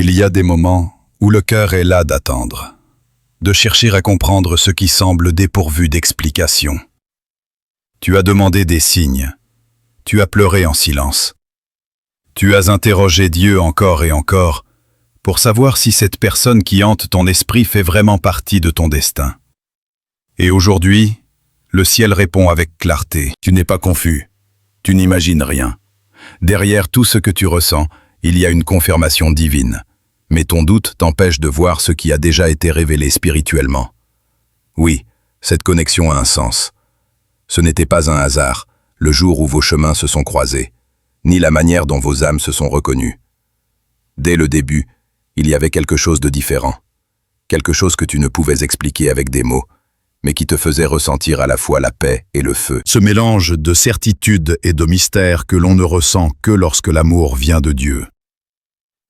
Il y a des moments où le cœur est là d'attendre, de chercher à comprendre ce qui semble dépourvu d'explication. Tu as demandé des signes, tu as pleuré en silence. Tu as interrogé Dieu encore et encore pour savoir si cette personne qui hante ton esprit fait vraiment partie de ton destin. Et aujourd'hui, le ciel répond avec clarté. Tu n'es pas confus, tu n'imagines rien. Derrière tout ce que tu ressens, il y a une confirmation divine. Mais ton doute t'empêche de voir ce qui a déjà été révélé spirituellement. Oui, cette connexion a un sens. Ce n'était pas un hasard, le jour où vos chemins se sont croisés, ni la manière dont vos âmes se sont reconnues. Dès le début, il y avait quelque chose de différent. Quelque chose que tu ne pouvais expliquer avec des mots, mais qui te faisait ressentir à la fois la paix et le feu. Ce mélange de certitude et de mystère que l'on ne ressent que lorsque l'amour vient de Dieu.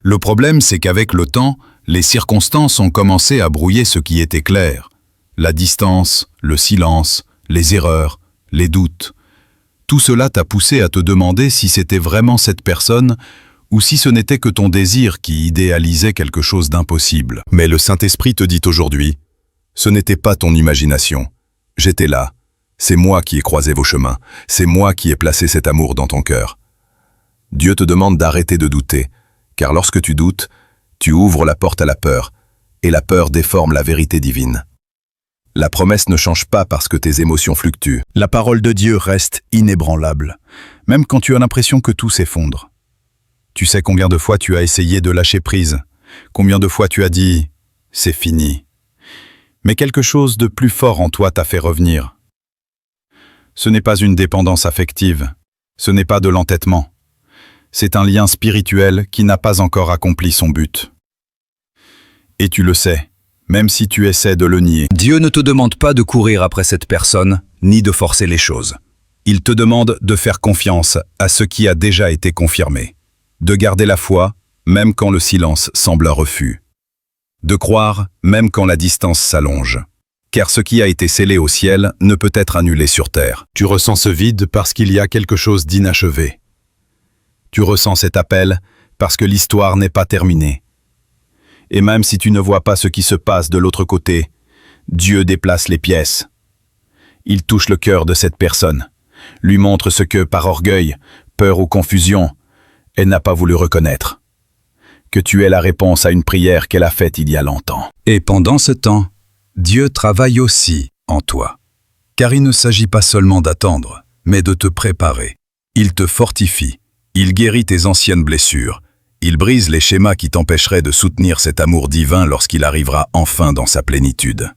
Le problème, c'est qu'avec le temps, les circonstances ont commencé à brouiller ce qui était clair. La distance, le silence, les erreurs, les doutes. Tout cela t'a poussé à te demander si c'était vraiment cette personne ou si ce n'était que ton désir qui idéalisait quelque chose d'impossible. Mais le Saint-Esprit te dit aujourd'hui, ce n'était pas ton imagination. J'étais là. C'est moi qui ai croisé vos chemins. C'est moi qui ai placé cet amour dans ton cœur. Dieu te demande d'arrêter de douter, car lorsque tu doutes, tu ouvres la porte à la peur, et la peur déforme la vérité divine. La promesse ne change pas parce que tes émotions fluctuent. La parole de Dieu reste inébranlable, même quand tu as l'impression que tout s'effondre. Tu sais combien de fois tu as essayé de lâcher prise, combien de fois tu as dit « c'est fini ». Mais quelque chose de plus fort en toi t'a fait revenir. Ce n'est pas une dépendance affective, ce n'est pas de l'entêtement. C'est un lien spirituel qui n'a pas encore accompli son but. Et tu le sais, même si tu essaies de le nier. Dieu ne te demande pas de courir après cette personne, ni de forcer les choses. Il te demande de faire confiance à ce qui a déjà été confirmé, de garder la foi, même quand le silence semble un refus, de croire, même quand la distance s'allonge. Car ce qui a été scellé au ciel ne peut être annulé sur terre. Tu ressens ce vide parce qu'il y a quelque chose d'inachevé. Tu ressens cet appel parce que l'histoire n'est pas terminée. Et même si tu ne vois pas ce qui se passe de l'autre côté, Dieu déplace les pièces. Il touche le cœur de cette personne, lui montre ce que, par orgueil, peur ou confusion, elle n'a pas voulu reconnaître. Que tu es la réponse à une prière qu'elle a faite il y a longtemps. Et pendant ce temps, Dieu travaille aussi en toi. Car il ne s'agit pas seulement d'attendre, mais de te préparer. Il te fortifie, il guérit tes anciennes blessures, il brise les schémas qui t'empêcheraient de soutenir cet amour divin lorsqu'il arrivera enfin dans sa plénitude.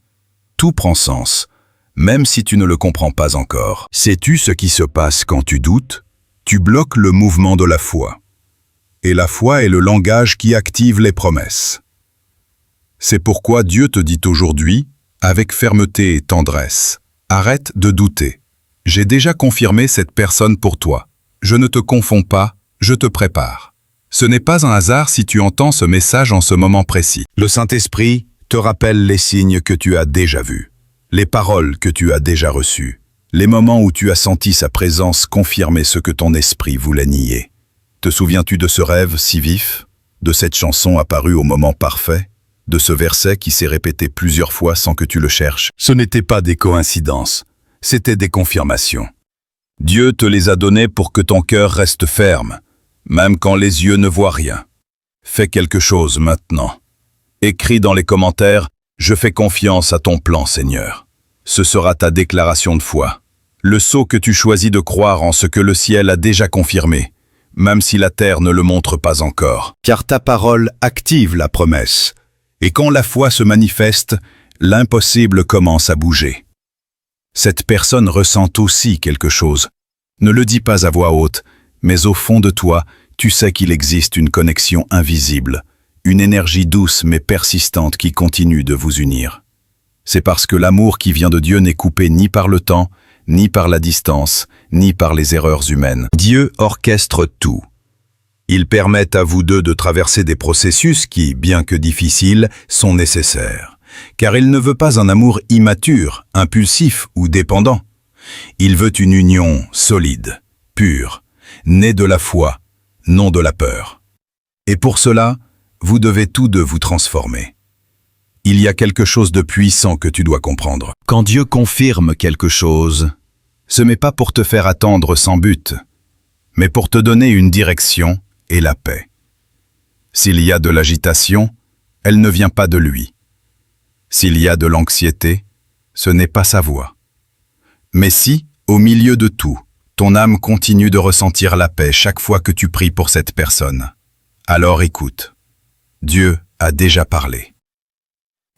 Tout prend sens, même si tu ne le comprends pas encore. Sais-tu ce qui se passe quand tu doutes? Tu bloques le mouvement de la foi. Et la foi est le langage qui active les promesses. C'est pourquoi Dieu te dit aujourd'hui, avec fermeté et tendresse, arrête de douter. J'ai déjà confirmé cette personne pour toi. Je ne te confonds pas, je te prépare. Ce n'est pas un hasard si tu entends ce message en ce moment précis. Le Saint-Esprit te rappelle les signes que tu as déjà vus, les paroles que tu as déjà reçues, les moments où tu as senti sa présence confirmer ce que ton esprit voulait nier. Te souviens-tu de ce rêve si vif, de cette chanson apparue au moment parfait, de ce verset qui s'est répété plusieurs fois sans que tu le cherches? Ce n'étaient pas des coïncidences, c'étaient des confirmations. Dieu te les a données pour que ton cœur reste ferme, même quand les yeux ne voient rien. Fais quelque chose maintenant. Écris dans les commentaires « Je fais confiance à ton plan, Seigneur ». Ce sera ta déclaration de foi. Le sceau que tu choisis de croire en ce que le ciel a déjà confirmé, même si la terre ne le montre pas encore. Car ta parole active la promesse. Et quand la foi se manifeste, l'impossible commence à bouger. Cette personne ressent aussi quelque chose. Ne le dis pas à voix haute, mais au fond de toi, tu sais qu'il existe une connexion invisible, une énergie douce mais persistante qui continue de vous unir. C'est parce que l'amour qui vient de Dieu n'est coupé ni par le temps, ni par la distance, ni par les erreurs humaines. Dieu orchestre tout. Il permet à vous deux de traverser des processus qui, bien que difficiles, sont nécessaires. Car il ne veut pas un amour immature, impulsif ou dépendant. Il veut une union solide, pure, née de la foi, non de la peur. Et pour cela, vous devez tous deux vous transformer. Il y a quelque chose de puissant que tu dois comprendre. Quand Dieu confirme quelque chose, ce n'est pas pour te faire attendre sans but, mais pour te donner une direction et la paix. S'il y a de l'agitation, elle ne vient pas de lui. S'il y a de l'anxiété, ce n'est pas sa voix. Mais si, au milieu de tout, ton âme continue de ressentir la paix chaque fois que tu pries pour cette personne, alors écoute. Dieu a déjà parlé.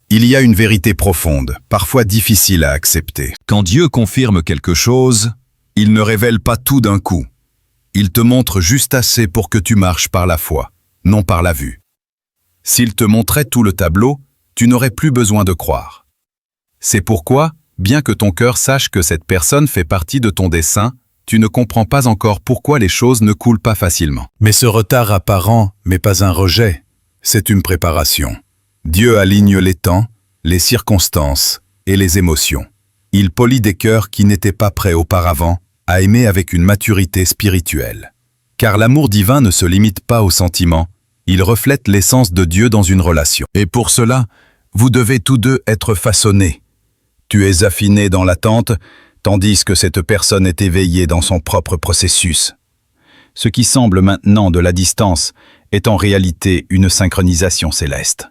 Il y a une vérité profonde, parfois difficile à accepter. Quand Dieu confirme quelque chose, il ne révèle pas tout d'un coup. Il te montre juste assez pour que tu marches par la foi, non par la vue. S'il te montrait tout le tableau, tu n'aurais plus besoin de croire. C'est pourquoi, bien que ton cœur sache que cette personne fait partie de ton dessein, tu ne comprends pas encore pourquoi les choses ne coulent pas facilement. Mais ce retard apparent n'est pas un rejet, c'est une préparation. Dieu aligne les temps, les circonstances et les émotions. Il polit des cœurs qui n'étaient pas prêts auparavant à aimer avec une maturité spirituelle. Car l'amour divin ne se limite pas aux sentiments, il reflète l'essence de Dieu dans une relation. Et pour cela, vous devez tous deux être façonnés. Tu es affiné dans l'attente, tandis que cette personne est éveillée dans son propre processus. Ce qui semble maintenant de la distance est en réalité une synchronisation céleste.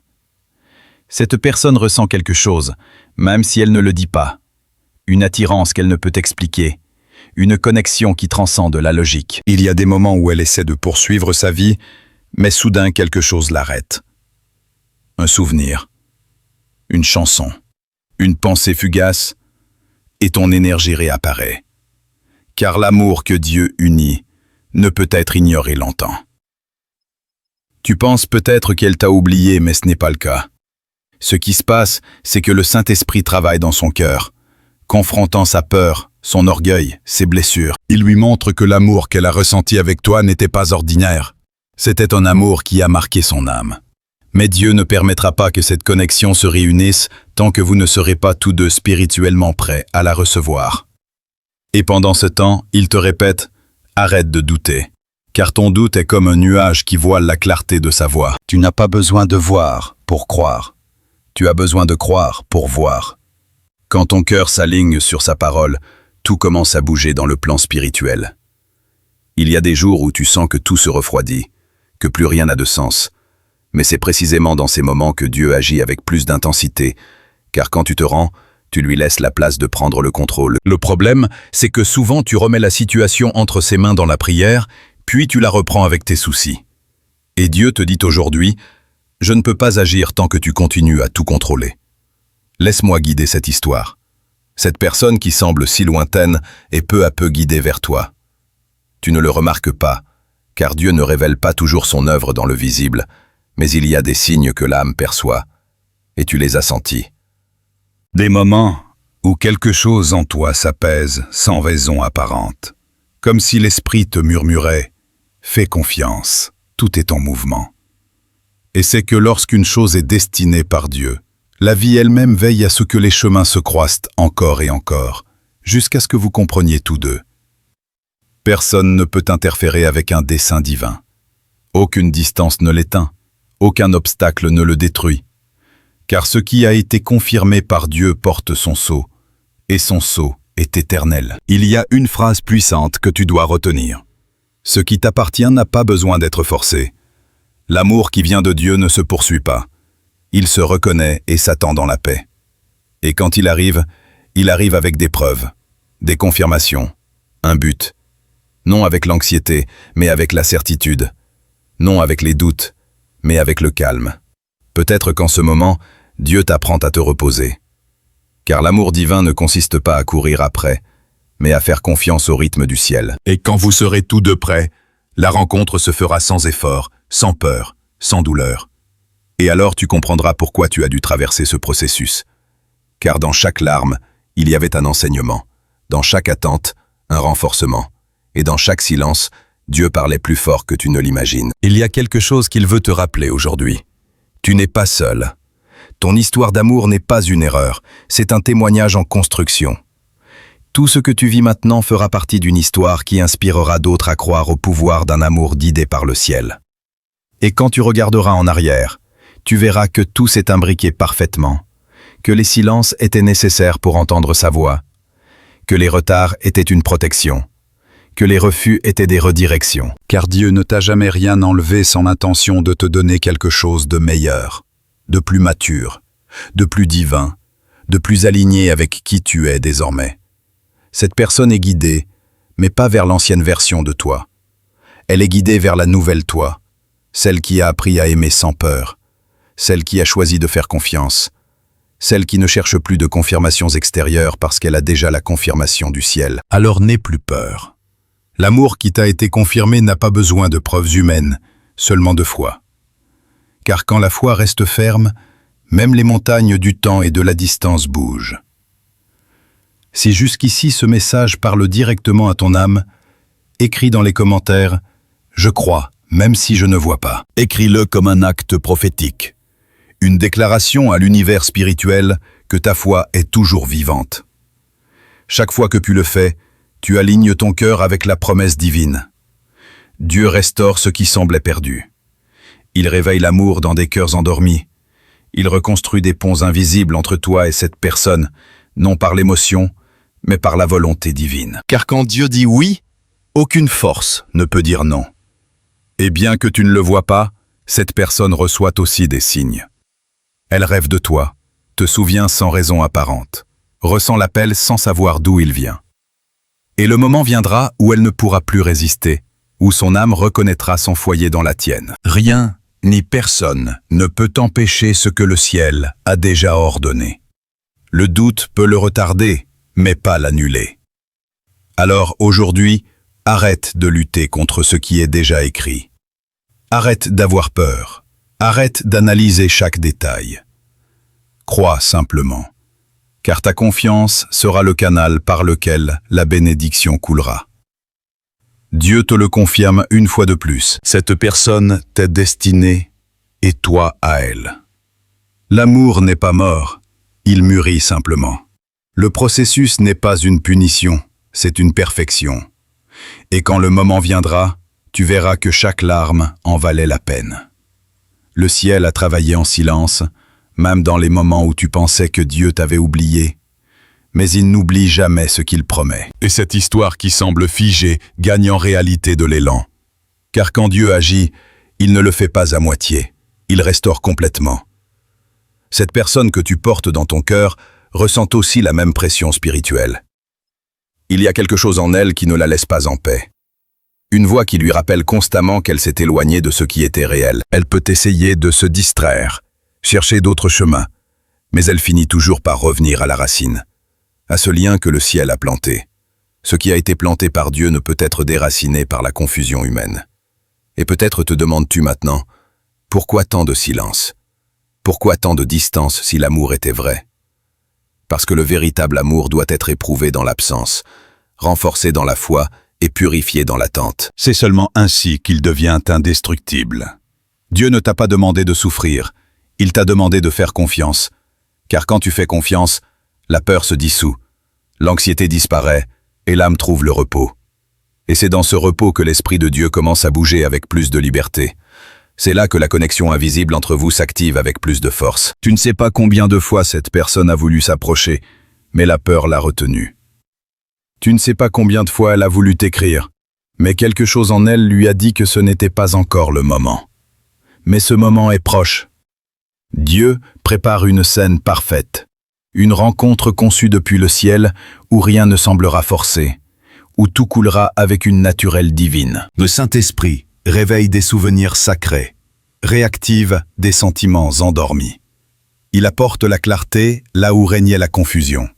Cette personne ressent quelque chose, même si elle ne le dit pas. Une attirance qu'elle ne peut expliquer. Une connexion qui transcende la logique. Il y a des moments où elle essaie de poursuivre sa vie, mais soudain quelque chose l'arrête. Un souvenir, une chanson, une pensée fugace, et ton énergie réapparaît. Car l'amour que Dieu unit ne peut être ignoré longtemps. Tu penses peut-être qu'elle t'a oublié, mais ce n'est pas le cas. Ce qui se passe, c'est que le Saint-Esprit travaille dans son cœur, confrontant sa peur, son orgueil, ses blessures. Il lui montre que l'amour qu'elle a ressenti avec toi n'était pas ordinaire. C'était un amour qui a marqué son âme. Mais Dieu ne permettra pas que cette connexion se réunisse tant que vous ne serez pas tous deux spirituellement prêts à la recevoir. Et pendant ce temps, il te répète « Arrête de douter ». Car ton doute est comme un nuage qui voile la clarté de sa voix. Tu n'as pas besoin de voir pour croire. Tu as besoin de croire pour voir. Quand ton cœur s'aligne sur sa parole, tout commence à bouger dans le plan spirituel. Il y a des jours où tu sens que tout se refroidit, que plus rien n'a de sens. Mais c'est précisément dans ces moments que Dieu agit avec plus d'intensité, car quand tu te rends, tu lui laisses la place de prendre le contrôle. Le problème, c'est que souvent tu remets la situation entre ses mains dans la prière, puis tu la reprends avec tes soucis. Et Dieu te dit aujourd'hui, « Je ne peux pas agir tant que tu continues à tout contrôler. Laisse-moi guider cette histoire. Cette personne qui semble si lointaine est peu à peu guidée vers toi. Tu ne le remarques pas, car Dieu ne révèle pas toujours son œuvre dans le visible, mais il y a des signes que l'âme perçoit, et tu les as sentis. Des moments où quelque chose en toi s'apaise sans raison apparente, comme si l'esprit te murmurait « Fais confiance, tout est en mouvement ». Et c'est que lorsqu'une chose est destinée par Dieu, la vie elle-même veille à ce que les chemins se croisent encore et encore, jusqu'à ce que vous compreniez tous deux. Personne ne peut interférer avec un dessein divin. Aucune distance ne l'éteint, aucun obstacle ne le détruit. Car ce qui a été confirmé par Dieu porte son sceau, et son sceau est éternel. Il y a une phrase puissante que tu dois retenir. Ce qui t'appartient n'a pas besoin d'être forcé. L'amour qui vient de Dieu ne se poursuit pas. Il se reconnaît et s'attend dans la paix. Et quand il arrive avec des preuves, des confirmations, un but. Non avec l'anxiété, mais avec la certitude. Non avec les doutes, mais avec le calme. Peut-être qu'en ce moment, Dieu t'apprend à te reposer. Car l'amour divin ne consiste pas à courir après, mais à faire confiance au rythme du ciel. Et quand vous serez tous deux prêts, la rencontre se fera sans effort, sans peur, sans douleur. Et alors tu comprendras pourquoi tu as dû traverser ce processus. Car dans chaque larme, il y avait un enseignement. Dans chaque attente, un renforcement. Et dans chaque silence, Dieu parlait plus fort que tu ne l'imagines. Il y a quelque chose qu'il veut te rappeler aujourd'hui. Tu n'es pas seul. Ton histoire d'amour n'est pas une erreur, c'est un témoignage en construction. Tout ce que tu vis maintenant fera partie d'une histoire qui inspirera d'autres à croire au pouvoir d'un amour guidé par le ciel. Et quand tu regarderas en arrière, tu verras que tout s'est imbriqué parfaitement, que les silences étaient nécessaires pour entendre sa voix, que les retards étaient une protection, que les refus étaient des redirections. Car Dieu ne t'a jamais rien enlevé sans l'intention de te donner quelque chose de meilleur, de plus mature, de plus divin, de plus aligné avec qui tu es désormais. Cette personne est guidée, mais pas vers l'ancienne version de toi. Elle est guidée vers la nouvelle toi, celle qui a appris à aimer sans peur, celle qui a choisi de faire confiance, celle qui ne cherche plus de confirmations extérieures parce qu'elle a déjà la confirmation du ciel. Alors n'aie plus peur. L'amour qui t'a été confirmé n'a pas besoin de preuves humaines, seulement de foi. Car quand la foi reste ferme, même les montagnes du temps et de la distance bougent. Si jusqu'ici ce message parle directement à ton âme, écris dans les commentaires « Je crois, même si je ne vois pas ». Écris-le comme un acte prophétique, une déclaration à l'univers spirituel que ta foi est toujours vivante. Chaque fois que tu le fais, tu alignes ton cœur avec la promesse divine. Dieu restaure ce qui semblait perdu. Il réveille l'amour dans des cœurs endormis. Il reconstruit des ponts invisibles entre toi et cette personne, non par l'émotion, mais par la volonté divine. Car quand Dieu dit oui, aucune force ne peut dire non. Et bien que tu ne le vois pas, cette personne reçoit aussi des signes. Elle rêve de toi, te souvient sans raison apparente, ressent l'appel sans savoir d'où il vient. Et le moment viendra où elle ne pourra plus résister, où son âme reconnaîtra son foyer dans la tienne. Rien ni personne ne peut empêcher ce que le ciel a déjà ordonné. Le doute peut le retarder, mais pas l'annuler. Alors aujourd'hui, arrête de lutter contre ce qui est déjà écrit. Arrête d'avoir peur. Arrête d'analyser chaque détail. Crois simplement, car ta confiance sera le canal par lequel la bénédiction coulera. Dieu te le confirme une fois de plus. Cette personne t'est destinée et toi à elle. L'amour n'est pas mort, il mûrit simplement. Le processus n'est pas une punition, c'est une perfection. Et quand le moment viendra, tu verras que chaque larme en valait la peine. Le ciel a travaillé en silence, même dans les moments où tu pensais que Dieu t'avait oublié. Mais il n'oublie jamais ce qu'il promet. Et cette histoire qui semble figée gagne en réalité de l'élan. Car quand Dieu agit, il ne le fait pas à moitié, il restaure complètement. Cette personne que tu portes dans ton cœur ressent aussi la même pression spirituelle. Il y a quelque chose en elle qui ne la laisse pas en paix. Une voix qui lui rappelle constamment qu'elle s'est éloignée de ce qui était réel. Elle peut essayer de se distraire, chercher d'autres chemins, mais elle finit toujours par revenir à la racine, à ce lien que le ciel a planté. Ce qui a été planté par Dieu ne peut être déraciné par la confusion humaine. Et peut-être te demandes-tu maintenant, pourquoi tant de silence? Pourquoi tant de distance si l'amour était vrai? Parce que le véritable amour doit être éprouvé dans l'absence, renforcé dans la foi et purifié dans l'attente. C'est seulement ainsi qu'il devient indestructible. Dieu ne t'a pas demandé de souffrir, il t'a demandé de faire confiance. Car quand tu fais confiance, la peur se dissout, l'anxiété disparaît et l'âme trouve le repos. Et c'est dans ce repos que l'Esprit de Dieu commence à bouger avec plus de liberté. C'est là que la connexion invisible entre vous s'active avec plus de force. Tu ne sais pas combien de fois cette personne a voulu s'approcher, mais la peur l'a retenue. Tu ne sais pas combien de fois elle a voulu t'écrire, mais quelque chose en elle lui a dit que ce n'était pas encore le moment. Mais ce moment est proche. Dieu prépare une scène parfaite, une rencontre conçue depuis le ciel où rien ne semblera forcé, où tout coulera avec une naturelle divine. Le Saint-Esprit réveille des souvenirs sacrés, réactive des sentiments endormis. Il apporte la clarté là où régnait la confusion.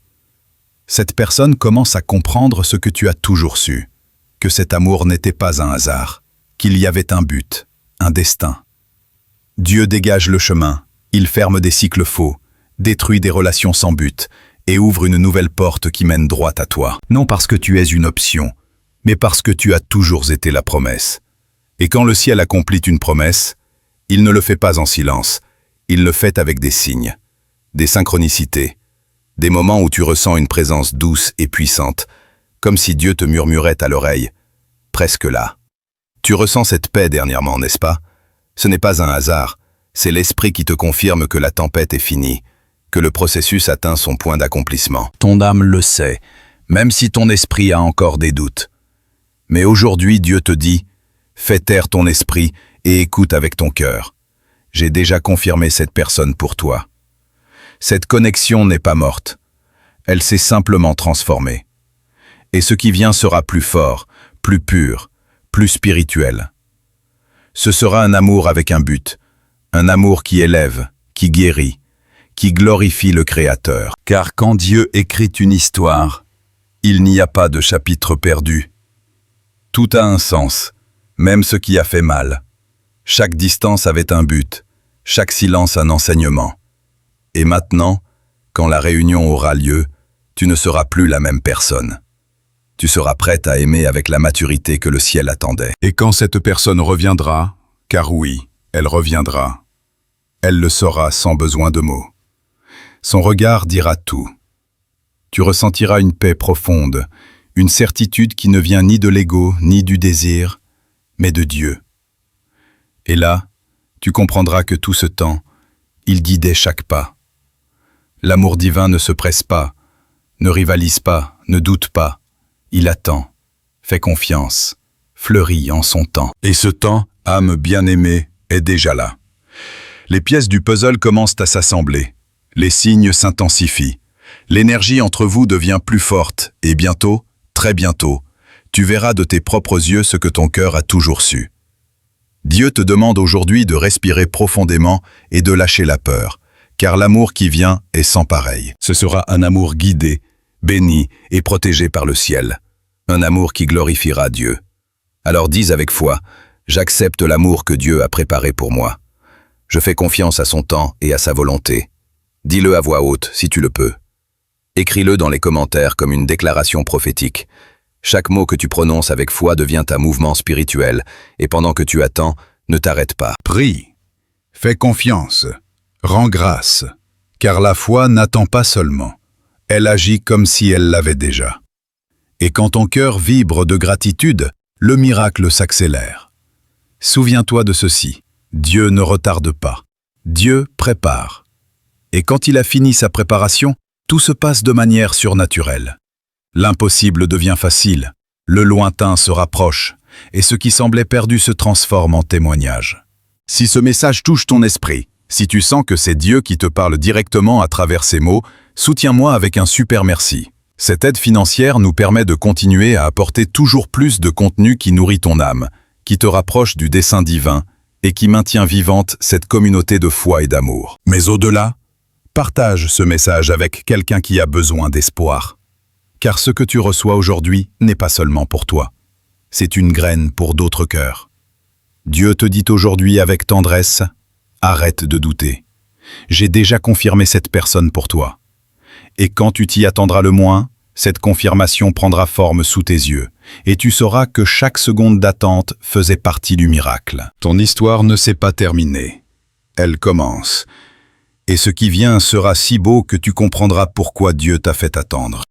Cette personne commence à comprendre ce que tu as toujours su, que cet amour n'était pas un hasard, qu'il y avait un but, un destin. Dieu dégage le chemin, il ferme des cycles faux, détruit des relations sans but et ouvre une nouvelle porte qui mène droit à toi. Non parce que tu es une option, mais parce que tu as toujours été la promesse. Et quand le ciel accomplit une promesse, il ne le fait pas en silence, il le fait avec des signes, des synchronicités, des moments où tu ressens une présence douce et puissante, comme si Dieu te murmurait à l'oreille, presque là. Tu ressens cette paix dernièrement, n'est-ce pas? Ce n'est pas un hasard, c'est l'esprit qui te confirme que la tempête est finie, que le processus atteint son point d'accomplissement. Ton âme le sait, même si ton esprit a encore des doutes. Mais aujourd'hui, Dieu te dit, fais taire ton esprit et écoute avec ton cœur. J'ai déjà confirmé cette personne pour toi. Cette connexion n'est pas morte. Elle s'est simplement transformée. Et ce qui vient sera plus fort, plus pur, plus spirituel. Ce sera un amour avec un but, un amour qui élève, qui guérit, qui glorifie le Créateur. Car quand Dieu écrit une histoire, il n'y a pas de chapitre perdu. Tout a un sens, même ce qui a fait mal. Chaque distance avait un but, chaque silence un enseignement. Et maintenant, quand la réunion aura lieu, tu ne seras plus la même personne. Tu seras prête à aimer avec la maturité que le ciel attendait. Et quand cette personne reviendra, car oui, elle reviendra, elle le saura sans besoin de mots. Son regard dira tout. Tu ressentiras une paix profonde, une certitude qui ne vient ni de l'ego, ni du désir, mais de Dieu. Et là, tu comprendras que tout ce temps, il guidait chaque pas. L'amour divin ne se presse pas, ne rivalise pas, ne doute pas. Il attend, fait confiance, fleurit en son temps. Et ce temps, âme bien-aimée, est déjà là. Les pièces du puzzle commencent à s'assembler. Les signes s'intensifient. L'énergie entre vous devient plus forte et bientôt, très bientôt, tu verras de tes propres yeux ce que ton cœur a toujours su. Dieu te demande aujourd'hui de respirer profondément et de lâcher la peur, car l'amour qui vient est sans pareil. Ce sera un amour guidé, béni et protégé par le ciel. Un amour qui glorifiera Dieu. Alors dis avec foi, j'accepte l'amour que Dieu a préparé pour moi. Je fais confiance à son temps et à sa volonté. Dis-le à voix haute si tu le peux. Écris-le dans les commentaires comme une déclaration prophétique. Chaque mot que tu prononces avec foi devient un mouvement spirituel, et pendant que tu attends, ne t'arrête pas. Prie, fais confiance, rends grâce, car la foi n'attend pas seulement. Elle agit comme si elle l'avait déjà. Et quand ton cœur vibre de gratitude, le miracle s'accélère. Souviens-toi de ceci, Dieu ne retarde pas. Dieu prépare. Et quand il a fini sa préparation, tout se passe de manière surnaturelle. L'impossible devient facile, le lointain se rapproche, et ce qui semblait perdu se transforme en témoignage. Si ce message touche ton esprit, si tu sens que c'est Dieu qui te parle directement à travers ces mots, soutiens-moi avec un super merci. Cette aide financière nous permet de continuer à apporter toujours plus de contenu qui nourrit ton âme, qui te rapproche du dessein divin et qui maintient vivante cette communauté de foi et d'amour. Mais au-delà, partage ce message avec quelqu'un qui a besoin d'espoir. Car ce que tu reçois aujourd'hui n'est pas seulement pour toi. C'est une graine pour d'autres cœurs. Dieu te dit aujourd'hui avec tendresse, arrête de douter. J'ai déjà confirmé cette personne pour toi. Et quand tu t'y attendras le moins, cette confirmation prendra forme sous tes yeux, et tu sauras que chaque seconde d'attente faisait partie du miracle. Ton histoire ne s'est pas terminée. Elle commence. Et ce qui vient sera si beau que tu comprendras pourquoi Dieu t'a fait attendre.